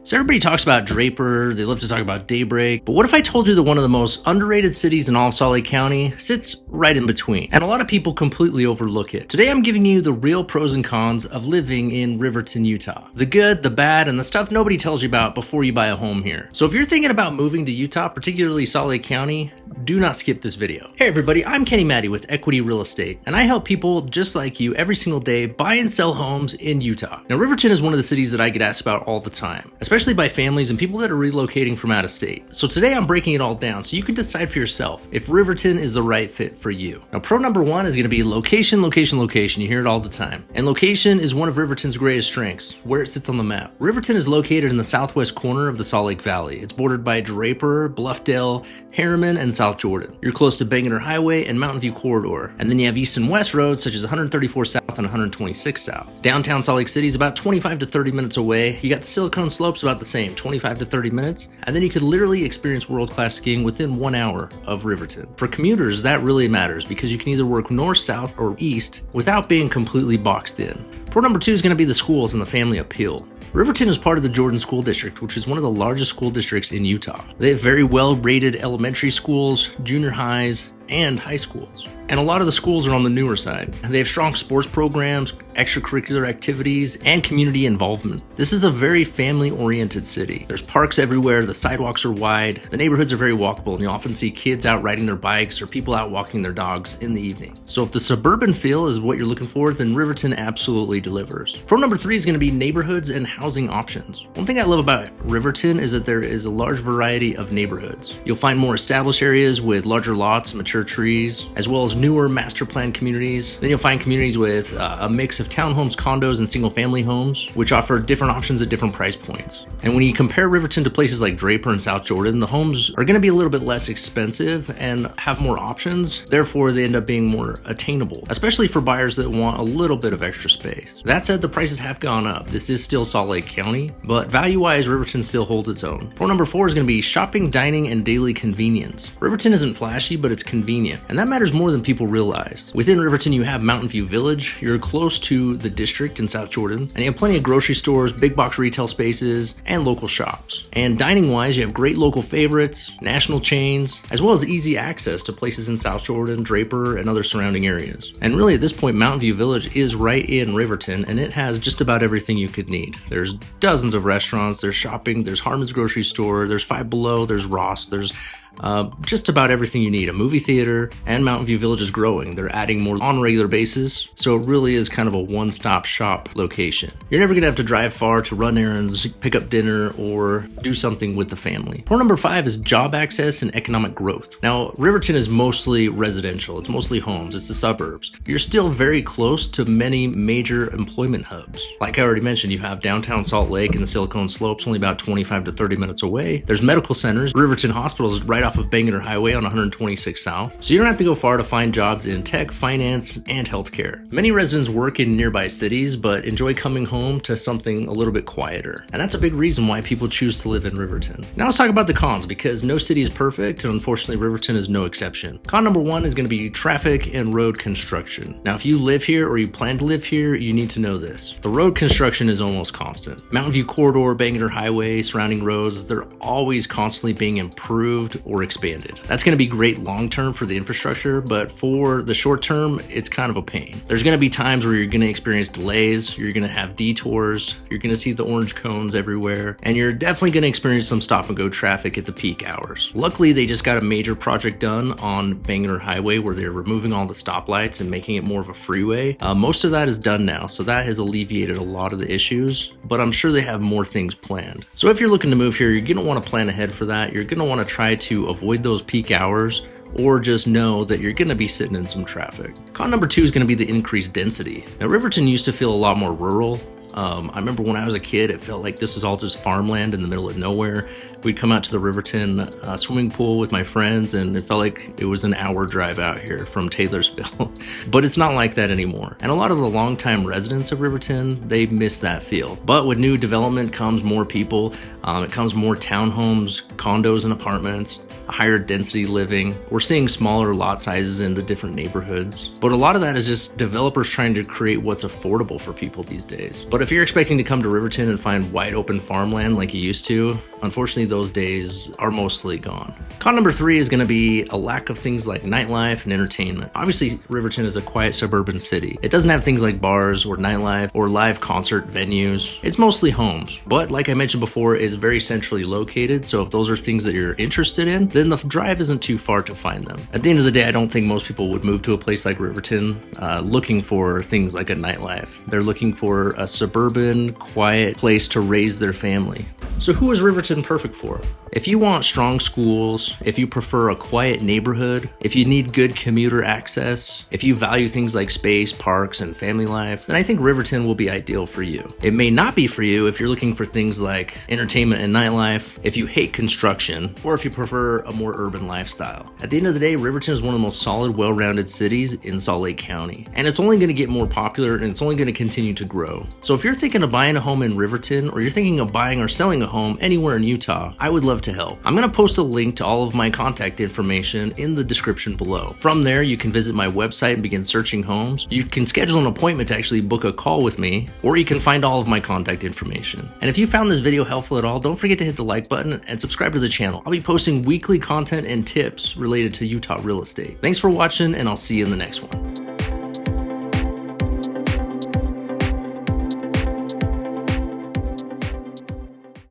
So everybody talks about Draper, they love to talk about Daybreak, but what if I told you that one of the most underrated cities in all of Salt Lake County sits right in between, and a lot of people completely overlook it. Today I'm giving you the real pros and cons of living in Riverton, Utah. The good, the bad, and the stuff nobody tells you about before you buy a home here. So if you're thinking about moving to Utah, particularly Salt Lake County, do not skip this video. Hey everybody, I'm Kenny Maddy with Equity Real Estate, and I help people just like you every single day buy and sell homes in Utah. Now Riverton is one of the cities that I get asked about all the time, especially by families and people that are relocating from out of state. So today I'm breaking it all down so you can decide for yourself if Riverton is the right fit for you. Now pro number one is going to be location, location, location. You hear it all the time. And location is one of Riverton's greatest strengths, where it sits on the map. Riverton is located in the southwest corner of the Salt Lake Valley. It's bordered by Draper, Bluffdale, Harriman, and South Jordan. You're close to Bangor Highway and Mountain View Corridor. And then you have east and west roads such as 134 South and 126 South. Downtown Salt Lake City is about 25 to 30 minutes away. You got the Silicon Slopes about the same, 25 to 30 minutes. And then you could literally experience world-class skiing within 1 hour of Riverton. For commuters, that really matters because you can either work north, south, or east without being completely boxed in. Pro number two is going to be the schools and the family appeal. Riverton is part of the Jordan School District, which is one of the largest school districts in Utah. They have very well-rated elementary schools, junior highs, and high schools. And a lot of the schools are on the newer side. They have strong sports programs, extracurricular activities, and community involvement. This is a very family-oriented city. There's parks everywhere, the sidewalks are wide, the neighborhoods are very walkable, and you often see kids out riding their bikes or people out walking their dogs in the evening. So if the suburban feel is what you're looking for, then Riverton absolutely delivers. Pro number three is going to be neighborhoods and housing options. One thing I love about Riverton is that there is a large variety of neighborhoods. You'll find more established areas with larger lots and mature trees, as well as newer master plan communities. Then you'll find communities with a mix of townhomes, condos, and single family homes, which offer different options at different price points. And when you compare Riverton to places like Draper and South Jordan, the homes are going to be a little bit less expensive and have more options. Therefore, they end up being more attainable, especially for buyers that want a little bit of extra space. That said, the prices have gone up. This is still Salt Lake County, but value-wise, Riverton still holds its own. Pro number four is going to be shopping, dining, and daily convenience. Riverton isn't flashy, but it's convenient, and that matters more than people realize. Within Riverton, you have Mountain View Village. You're close to the district in South Jordan, and you have plenty of grocery stores, big box retail spaces, and local shops. And dining-wise, you have great local favorites, national chains, as well as easy access to places in South Jordan, Draper, and other surrounding areas. And really, at this point, Mountain View Village is right in Riverton, and it has just about everything you could need. There's dozens of restaurants, there's shopping, there's Harmon's grocery store, there's Five Below, there's Ross, there's just about everything you need. A movie theater, and Mountain View Village is growing. They're adding more on a regular basis, so it really is kind of a one-stop shop location. You're never gonna have to drive far to run errands, pick up dinner, or do something with the family. Point number five is job access and economic growth. Now, Riverton is mostly residential. It's mostly homes. It's the suburbs. You're still very close to many major employment hubs. Like I already mentioned, you have downtown Salt Lake and the Silicon Slopes, only about 25 to 30 minutes away. There's medical centers. Riverton Hospital is right off of Bangor Highway on 126 South. So you don't have to go far to find jobs in tech, finance, and healthcare. Many residents work in nearby cities, but enjoy coming home to something a little bit quieter. And that's a big reason why people choose to live in Riverton. Now let's talk about the cons, because no city is perfect, and unfortunately Riverton is no exception. Con number one is going to be traffic and road construction. Now if you live here or you plan to live here, you need to know this. The road construction is almost constant. Mountain View Corridor, Bangor Highway, surrounding roads, they're always constantly being improved or expanded. That's going to be great long-term for the infrastructure, but for the short term, it's kind of a pain. There's going to be times where you're going to experience delays, you're going to have detours, you're going to see the orange cones everywhere, and you're definitely going to experience some stop-and-go traffic at the peak hours. Luckily, they just got a major project done on Bangor Highway where they're removing all the stoplights and making it more of a freeway. Most of that is done now, so that has alleviated a lot of the issues, but I'm sure they have more things planned. So if you're looking to move here, you're going to want to plan ahead for that. You're going to want to try to avoid those peak hours, or just know that you're going to be sitting in some traffic. Con number two is going to be the increased density. Now, Riverton used to feel a lot more rural. I remember when I was a kid, it felt like this was all just farmland in the middle of nowhere. We'd come out to the Riverton swimming pool with my friends, and it felt like it was an hour drive out here from Taylorsville. But it's not like that anymore. And a lot of the longtime residents of Riverton, they miss that feel. But with new development comes more people. It comes more townhomes, condos, and apartments. higher density living. We're seeing smaller lot sizes in the different neighborhoods. But a lot of that is just developers trying to create what's affordable for people these days. But if you're expecting to come to Riverton and find wide open farmland like you used to, unfortunately those days are mostly gone. Con number 3 is going to be a lack of things like nightlife and entertainment. Obviously, Riverton is a quiet suburban city. It doesn't have things like bars or nightlife or live concert venues. It's mostly homes. But like I mentioned before, it's very centrally located, so if those are things that you're interested in, then the drive isn't too far to find them. At the end of the day, I don't think most people would move to a place like Riverton looking for things like a nightlife. They're looking for a suburban, quiet place to raise their family. So who is Riverton perfect for? If you want strong schools, if you prefer a quiet neighborhood, if you need good commuter access, if you value things like space, parks, and family life, then I think Riverton will be ideal for you. It may not be for you if you're looking for things like entertainment and nightlife, if you hate construction, or if you prefer a more urban lifestyle. At the end of the day, Riverton is one of the most solid, well-rounded cities in Salt Lake County, and it's only going to get more popular and it's only going to continue to grow. So if you're thinking of buying a home in Riverton, or you're thinking of buying or selling a home anywhere in Utah, I would love to help. I'm going to post a link to all of my contact information in the description below. From there, you can visit my website and begin searching homes. You can schedule an appointment to actually book a call with me, or you can find all of my contact information. And if you found this video helpful at all, don't forget to hit the like button and subscribe to the channel. I'll be posting weekly content and tips related to Utah real estate. Thanks for watching, and I'll see you in the next one.